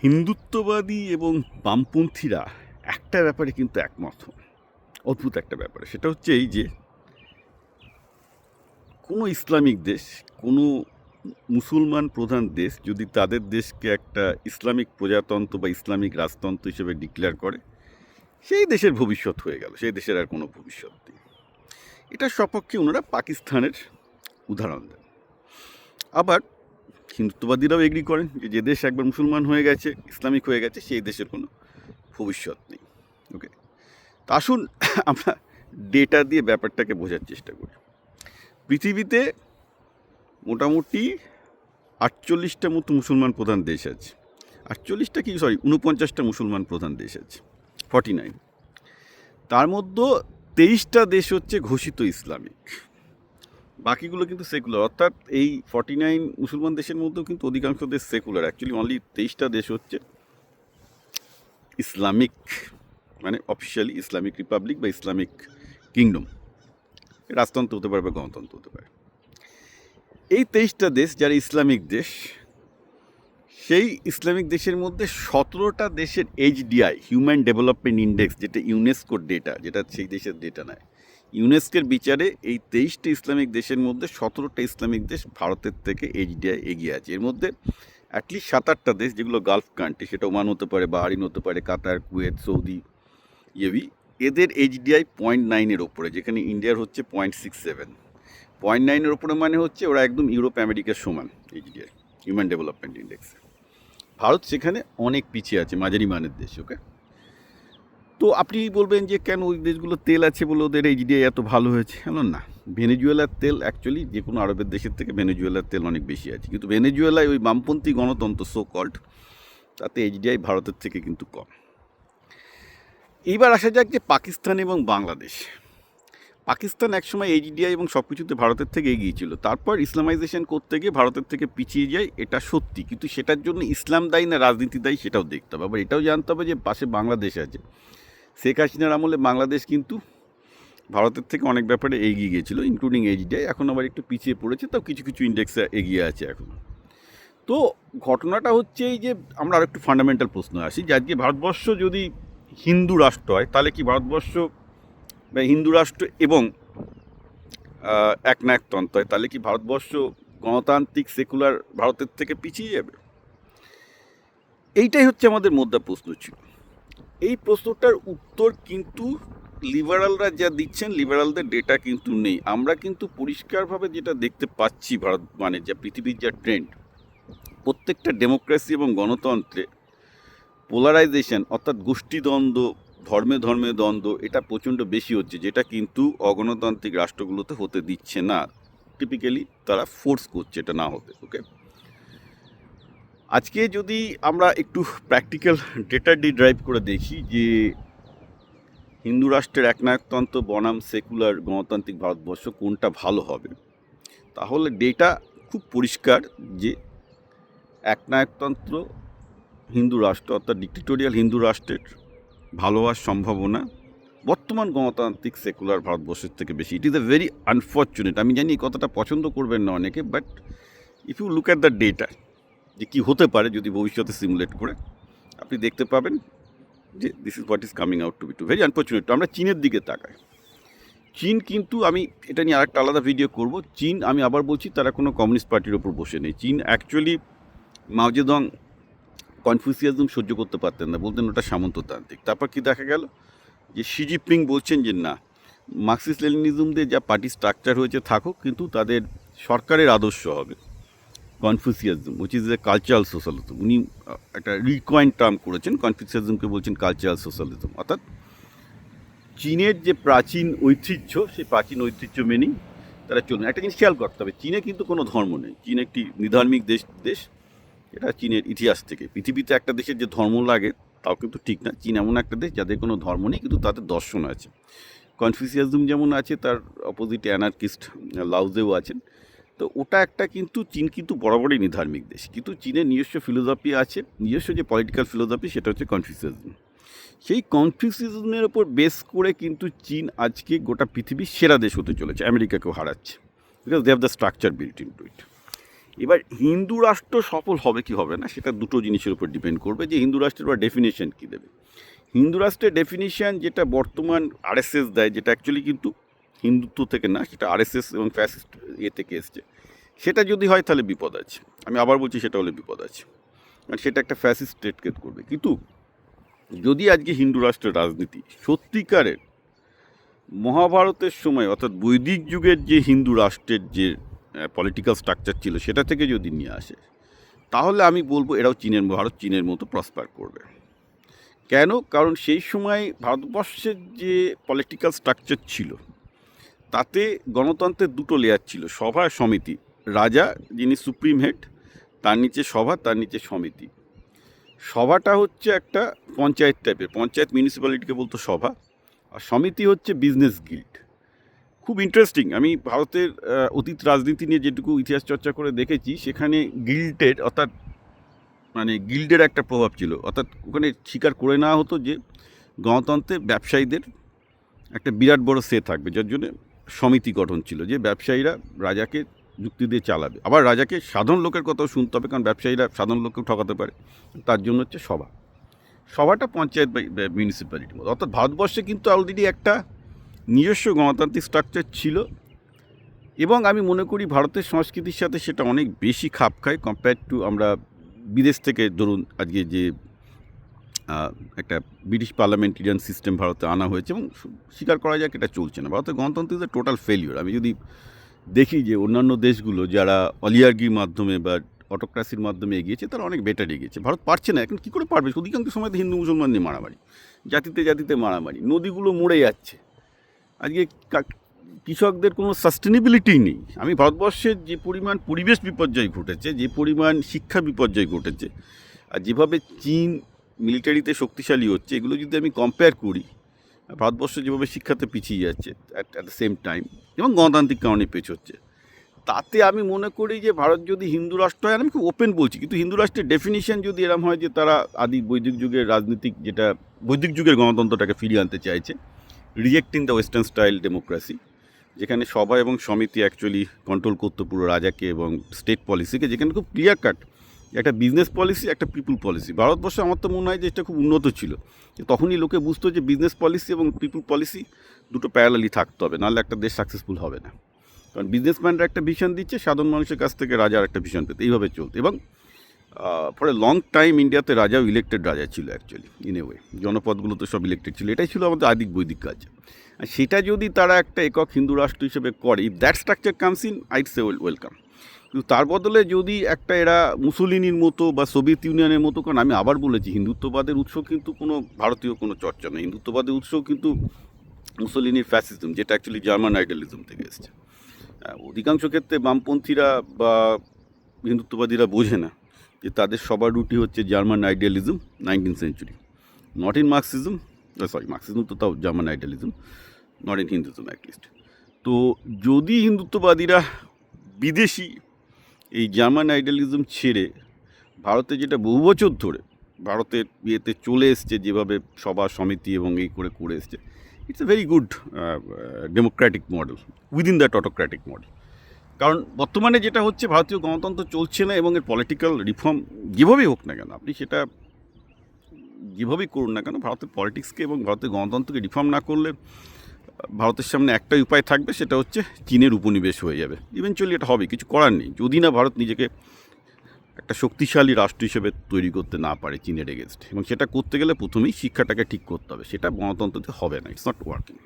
হিন্দুত্ববাদী এবং বামপন্থীরা একটা ব্যাপারে কিন্তু একমত হন। অদ্ভুত একটা ব্যাপারে, সেটা হচ্ছে এই যে কোনো ইসলামিক দেশ, কোনো মুসলমান প্রধান দেশ যদি তাদের দেশকে একটা ইসলামিক প্রজাতন্ত্র বা ইসলামিক রাজতন্ত্র হিসেবে ডিক্লেয়ার করে, সেই দেশের ভবিষ্যৎ হয়ে গেল, সেই দেশের আর কোনো ভবিষ্যৎ নেই। এটার সপক্ষে ওনারা পাকিস্তানের উদাহরণ দেন। আবার হিন্দুত্ববাদীরাও এগ্রি করেন যে দেশ একবার মুসলমান হয়ে গেছে, ইসলামিক হয়ে গেছে, সেই দেশের কোনো ভবিষ্যৎ নেই। ওকে, তা আসুন আমরা ডেটা দিয়ে ব্যাপারটাকে বোঝার চেষ্টা করি। পৃথিবীতে মোটামুটি 48টা মতো মুসলমান প্রধান দেশ আছে। 49টা মুসলমান প্রধান দেশ আছে, 49। তার মধ্যে 23টা দেশ হচ্ছে ঘোষিত ইসলামিক, বাকিগুলো কিন্তু সেকুলার। অর্থাৎ এই 49 মুসলমান দেশের মধ্যেও কিন্তু অধিকাংশ দেশ সেকুলার। অ্যাকচুয়ালি অনলি 23টা দেশ হচ্ছে ইসলামিক, মানে অফিসিয়ালি ইসলামিক রিপাবলিক বা ইসলামিক কিংডম। রাজতন্ত্র হতে পারে বা গণতন্ত্র হতে পারে। এই 23টা দেশ যারা ইসলামিক দেশ, সেই ইসলামিক দেশের মধ্যে 17টা দেশের HDI, হিউম্যান ডেভেলপমেন্ট ইন্ডেক্স, যেটা ইউনেস্কোর ডেটা, যেটা সেই দেশের ডেটা নয়, ইউনেস্কোর বিচারে এই 23টা ইসলামিক দেশের মধ্যে 17টা ইসলামিক দেশ ভারতের থেকে HDI এগিয়ে আছে। এর মধ্যে অ্যাটলিস্ট 7-8টা দেশ যেগুলো গালফ কান্ট্রি, সেটা ওমান হতে পারে, বাহারিন হতে পারে, কাতার, কুয়েত, সৌদি, ইয়েভি, এদের HDI 0.9-এর ওপরে, যেখানে ইন্ডিয়ার হচ্ছে 0.67। 0.9-এর ওপরে মানে হচ্ছে ওরা একদম ইউরোপ আমেরিকার সমান HDI, human development index. Bharat সেখানে অনেক পিছিয়ে আছে, মাঝারি মানের দেশ। ওকে, তো আপনি বলবেন যে কেন ওই দেশগুলো তেল আছে বলে ওদের HDI এত ভালো হয়েছে? না, ভেনেজুয়েলার তেল অ্যাকচুয়ালি যে কোনো আরবের দেশের থেকে ভেনেজুয়েলার তেল অনেক বেশি আছে, কিন্তু ভেনেজুয়েলায় ওই বামপন্থী গণতন্ত্র সো কল্ড, তাতে HDI ভারতের থেকে কিন্তু কম। এইবার আসা যাক যে পাকিস্তান এবং বাংলাদেশ। পাকিস্তান একসময় HDI এবং সব কিছুতে ভারতের থেকে এগিয়ে ছিল, তারপর ইসলামাইজেশন করতে গিয়ে ভারতের থেকে পিছিয়ে যায়, এটা সত্যি। কিন্তু সেটার জন্য ইসলাম দায়ী না রাজনীতি দায়ী সেটাও দেখতে হবে। আবার এটাও জানতে হবে যে পাশে বাংলাদেশ আছে। শেখ হাসিনার আমলে বাংলাদেশ কিন্তু ভারতের থেকে অনেক ব্যাপারে এগিয়ে গিয়েছিল, ইনক্লুডিং HDI। এখন আবার একটু পিছিয়ে পড়েছে, তাও কিছু কিছু ইন্ডেক্সে এগিয়ে আছে এখন। তো ঘটনাটা হচ্ছে এই যে আমরা আরেকটু ফান্ডামেন্টাল প্রশ্ন আসি যে আজকে ভারতবর্ষ যদি হিন্দু রাষ্ট্র হয়, তাহলে কি ভারতবর্ষ বা হিন্দু রাষ্ট্র এবং একনায়কতন্ত্র হয়, তাহলে কি ভারতবর্ষ গণতান্ত্রিক সেকুলার ভারতের থেকে পিছিয়ে যাবে? এইটাই হচ্ছে আমাদের মুদ্রা প্রশ্ন ছিল। এই প্রশ্নটার উত্তর কিন্তু লিবারালরা যা দিচ্ছেন, লিবারালদের ডেটা কিন্তু নেই। আমরা কিন্তু পরিষ্কারভাবে যেটা দেখতে পাচ্ছি, ভারত মানে যা পৃথিবীর যা ট্রেন্ড, প্রত্যেকটা ডেমোক্রেসি এবং গণতন্ত্রে পোলারাইজেশন, অর্থাৎ গোষ্ঠীদ্বন্দ্ব, ধর্মে ধর্মে দ্বন্দ্ব, এটা প্রচণ্ড বেশি হচ্ছে, যেটা কিন্তু অগণতান্ত্রিক রাষ্ট্রগুলোতে হতে দিচ্ছে না। টিপিক্যালি তারা ফোর্স করছে এটা না হতে। ওকে, আজকে যদি আমরা একটু প্র্যাকটিক্যাল ডেটা ড্রাইভ করে দেখি যে হিন্দু রাষ্ট্রের একনায়কতন্ত্র বনাম সেকুলার গণতান্ত্রিক ভারতবর্ষ কোনটা ভালো হবে, তাহলে ডেটা খুব পরিষ্কার যে একনায়কতন্ত্র হিন্দু রাষ্ট্র, অর্থাৎ ডিক্টেটোরিয়াল হিন্দু রাষ্ট্রের ভালো হওয়ার সম্ভাবনা বর্তমান গণতান্ত্রিক সেকুলার ভারতবর্ষের থেকে বেশি। It is a very unfortunate, আমি জানি এই কথাটা পছন্দ করবেন না অনেকে, but if you look at the data যে কী হতে পারে যদি ভবিষ্যতে সিমুলেট করে, আপনি দেখতে পাবেন যে this is what is coming out to be to very unfortunate. আমরা চীনের দিকে তাকাই। চীন কিন্তু, আমি এটা নিয়ে আরেকটা আলাদা ভিডিও করব। চীন, আমি আবার বলছি, তারা কোনো কমিউনিস্ট পার্টির ওপর বসে নেই। চীন অ্যাকচুয়ালি মাও জেদং কনফুসিয়াজম সহ্য করতে পারতেন না, বলতেন ওটা সামন্ততান্ত্রিক। তারপর কি দেখা গেল যে শি জিনপিং বলছেন যে না, মার্কসিস্ট লেনিনিজমদের যা পার্টি স্ট্রাকচার হয়েছে থাকুক, কিন্তু তাদের সরকারের আদর্শ হবে Confucianism, which is a cultural socialism. উনি একটা রিকয়েন্ট টার্ম করেছেন, কনফুসিয়াজমকে বলছেন কালচারাল সোশ্যালিজম। অর্থাৎ চীনের যে প্রাচীন ঐতিহ্য, সেই প্রাচীন ঐতিহ্য মেনেই তারা চলবে। একটা জিনিস খেয়াল করতে হবে, চীনে কিন্তু কোনো ধর্ম নেই। চীন একটি নিধার্মিক দেশ। এটা চীনের ইতিহাস থেকে। পৃথিবীতে একটা দেশের যে ধর্ম লাগে তাও কিন্তু ঠিক না। চীন এমন একটা দেশ যাদের কোনো ধর্ম নেই, কিন্তু তাদের দর্শন আছে। কনফুসিয়াজম যেমন আছে, তার অপোজিটে অ্যানার্কিস্ট লাউজেও আছেন। তো ওটা একটা, কিন্তু চীন কিন্তু বরাবরই নিধার্মিক দেশ, কিন্তু চীনের নিজস্ব ফিলোসফি আছে, নিজস্ব যে পলিটিক্যাল ফিলোসফি, সেটা হচ্ছে কনফুসিয়াজম। সেই কনফিউশনের ওপর বেস করে কিন্তু চীন আজকে গোটা পৃথিবীর সেরা দেশ হতে চলেছে, আমেরিকাকেও হারাচ্ছে, because they have the structure built in to it. এবার হিন্দু রাষ্ট্র সফল হবে কি হবে না সেটা দুটো জিনিসের উপর ডিপেন্ড করবে, যে হিন্দু রাষ্ট্রের বা ডেফিনেশন কী দেবে। হিন্দু রাষ্ট্রের ডেফিনিশন যেটা বর্তমান আরএসএস দেয়, যেটা অ্যাকচুয়ালি কিন্তু হিন্দুত্ব থেকে না, সেটা আরএসএস এবং ফ্যাসিস্ট থেকে এসছে, সেটা যদি হয় তাহলে বিপদ আছে। আমি আবার বলছি, সেটা হলে বিপদ আছে, কারণ সেটা একটা ফ্যাসিস্ট স্টেটকে করবে। কিন্তু যদি আজকে হিন্দু রাষ্ট্রের রাজনীতি সত্যিকারের মহাভারতের সময় অর্থাৎ বৈদিক যুগের যে হিন্দু রাষ্ট্রের যে পলিটিক্যাল স্ট্রাকচার ছিল সেটা থেকে যদি নিয়ে আসে, তাহলে আমি বলবো এরাও ভারত চীনের মতো প্রসপার করবে। কেন? কারণ সেই সময় ভারতবর্ষের যে পলিটিক্যাল স্ট্রাকচার ছিল তাতে গণতন্ত্রের দুটো লেয়ার ছিল, সভা সমিতি। রাজা যিনি সুপ্রিম হেড, তার নিচে সভা, তার নিচে সমিতি। সভাটা হচ্ছে একটা পঞ্চায়েত টাইপের, পঞ্চায়েত মিউনিসিপ্যালিটিকে বলতো সভা, আর সমিতি হচ্ছে বিজনেস গিল্ড। খুব ইন্টারেস্টিং। আমি ভারতের অতীত রাজনীতি নিয়ে যেটুকু ইতিহাস চর্চা করে দেখেছি, সেখানে গিল্ডের অর্থাৎ মানে গিল্ডের একটা প্রভাব ছিল। অর্থাৎ ওখানে স্বীকার করে নেওয়া হতো যে গণতন্ত্রে ব্যবসায়ীদের একটা বিরাট বড় সে থাকবে, যার জন্য সমিতি গঠন ছিল, যে ব্যবসায়ীরা রাজাকে যুক্তি দিয়ে চালাবে। আবার রাজাকে সাধারণ লোকের কথাও শুনতে হবে, কারণ ব্যবসায়ীরা সাধারণ লোককেও ঠকাতে পারে, তার জন্য হচ্ছে সভা। সভাটা পঞ্চায়েত বা মিউনিসিপ্যালিটির মতো। অর্থাৎ ভারতবর্ষে কিন্তু অলরেডি একটা নিজস্ব গণতান্ত্রিক স্ট্রাকচার ছিল, এবং আমি মনে করি ভারতের সংস্কৃতির সাথে সেটা অনেক বেশি খাপ খায় কম্পেয়ার টু আমরা বিদেশ থেকে ধরুন আজকে যে একটা ব্রিটিশ পার্লামেন্টেরিয়ান সিস্টেম ভারতে আনা হয়েছে, এবং স্বীকার করা যাক এটা চলছে না। ভারতের গণতন্ত্র ইজ এ টোটাল ফেলিওর। আমি যদি দেখি যে অন্যান্য দেশগুলো যারা অলিয়ার্গির মাধ্যমে বা অটোক্রাসির মাধ্যমে এগিয়েছে, তারা অনেক বেটার এগিয়েছে। ভারত পারছে না। এখন কী করে পারবে? অধিকাংশ সময় হিন্দু মুসলমান নিয়ে মারামারি, জাতিতে জাতিতে মারামারি, নদীগুলো মরে যাচ্ছে। আজকে কৃষকদের কোনো সাস্টেনেবিলিটি নেই। আমি ভারতবর্ষের যে পরিমাণ পরিবেশ বিপর্যয় ঘটেছে, যে পরিমাণ শিক্ষা বিপর্যয় ঘটেছে, আর যেভাবে চীন মিলিটারিতে শক্তিশালী হচ্ছে, এগুলো যদি আমি কম্পেয়ার করি, ভারতবর্ষ যেভাবে শিক্ষাতে পিছিয়ে যাচ্ছে অ্যাট দ্য সেম টাইম, এবং গণতান্ত্রিক কারণে পেছোচ্ছে, তাতে আমি মনে করি যে ভারত যদি হিন্দু রাষ্ট্র হয়, আমি খুব ওপেন বলছি, কিন্তু হিন্দু রাষ্ট্রের ডেফিনিশন যদি এরম হয় যে তারা আদি বৈদিক যুগের রাজনীতিক, যেটা বৈদিক যুগের গণতন্ত্রটাকে ফিরিয়ে আনতে চাইছে, rejecting the western style democracy, যেখানে সভা এবং সমিতি অ্যাকচুয়ালি কন্ট্রোল করতো পুরো রাজাকে এবং স্টেট পলিসিকে, যেখানে খুব ক্লিয়ার কাট একটা বিজনেস পলিসি, একটা পিপুল পলিসি। ভারতবর্ষে আমার তো মনে হয় যে এটা খুব উন্নত ছিল, তখনই লোকে বুঝতো যে বিজনেস পলিসি এবং পিপুল পলিসি দুটো প্যারালালি থাকতে হবে, নাহলে একটা দেশ সাকসেসফুল হবে না। কারণ বিজনেসম্যানরা একটা ভিশন দিচ্ছে, সাধারণ মানুষের কাছ থেকে রাজার একটা ভিশন পেতে, এইভাবে চলতো। এবং ফর এ লং টাইম ইন্ডিয়াতে রাজাও ইলেক্টেড রাজা ছিল অ্যাকচুয়ালি, ইন এ ওয়ে। জনপদগুলোতে সব ইলেক্টেড ছিল। এটাই ছিল আমাদের আদিক বৈদিক কাজ। আর সেটা যদি তারা একটা একক হিন্দু রাষ্ট্র হিসেবে করে, if that structure comes in, I'd say welcome. কিন্তু তার বদলে যদি একটা এরা মুসোলিনির মতো বা সোভিয়েত ইউনিয়নের মতো, কারণ আমি আবার বলেছি হিন্দুত্ববাদের উৎস কিন্তু কোনো ভারতীয় কোনো চর্চা নয়। হিন্দুত্ববাদের উৎস কিন্তু মুসোলিনির ফ্যাসিজম, যেটা অ্যাকচুয়ালি জার্মান আইডিয়ালিজম থেকে এসছে। অধিকাংশ ক্ষেত্রে বামপন্থীরা বা হিন্দুত্ববাদীরা বোঝে না যে তাদের সবার রুটি হচ্ছে German idealism, 19th century, not in Marxism. Marxism তো তাও German idealism, not in হিন্দুজম at least. তো যদি হিন্দুত্ববাদীরা বিদেশি এই জার্মান আইডিয়ালিজম ছেড়ে ভারতে, যেটা বহু বছর ধরে ভারতের ইয়েতে চলে এসছে, যেভাবে সভা সমিতি এবং এই করে করে এসছে, it's a very good Democratic model within that autocratic model. কারণ বর্তমানে যেটা হচ্ছে, ভারতীয় গণতন্ত্র চলছে না, এবং এর পলিটিক্যাল রিফর্ম যেভাবেই হোক না কেন, আপনি সেটা যেভাবেই করুন না কেন, ভারতের পলিটিক্সকে এবং ভারতের গণতন্ত্রকে রিফর্ম না করলে ভারতের সামনে একটাই উপায় থাকবে, সেটা হচ্ছে চীনের উপনিবেশ হয়ে যাবে। ইভেনচুয়ালি এটা হবে, কিছু করার নেই, যদি না ভারত নিজেকে একটা শক্তিশালী রাষ্ট্র হিসেবে তৈরি করতে না পারে চীনের এগেনস্ট। এবং সেটা করতে গেলে প্রথমেই শিক্ষাটাকে ঠিক করতে হবে, সেটা গণতন্ত্রতে হবে না, ইটস নট ওয়ার্কিং।